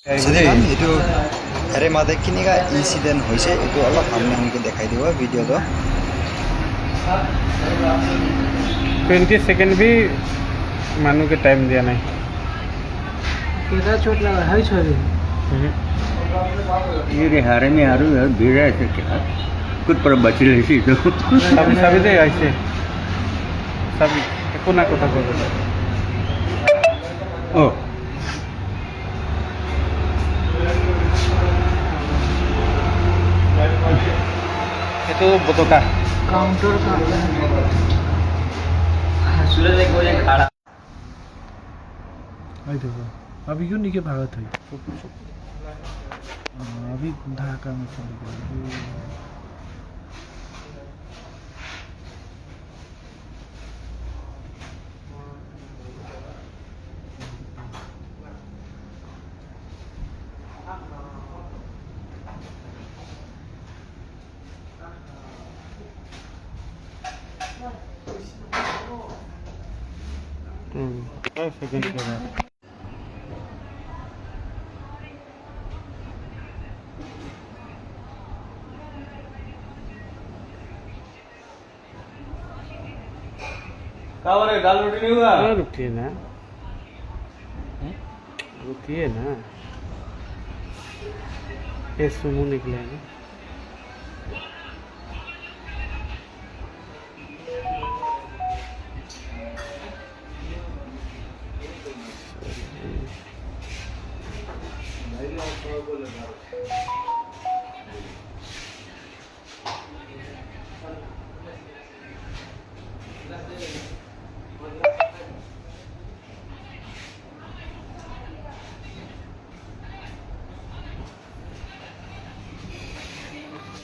এইটো হেৰে মাজে কিনিকা ইনসিডেন্ট হৈছে এইটো অলপ সামনে সামনে দেখাই দিব ভিডিঅ'টো 20 सेकंड भी मानू के टाइम दिया नहीं कितना चोट लगा है छोरी ये हारे में हारू यार भीड़ है ऐसे क्या कुछ पर बच रही थी तो सभी सभी दे ऐसे सभी कोना कोता को ओ ये तो बतोका काउंटर का सूरज एक बोले खड़ा आई देखो अभी क्यों नहीं के भागत है अभी ढाका में चले गए सेकंड के बाद क्या हो रहा है दाल रोटी नहीं हुआ रुकिए ना रुकिए ना ये सुमो निकले ना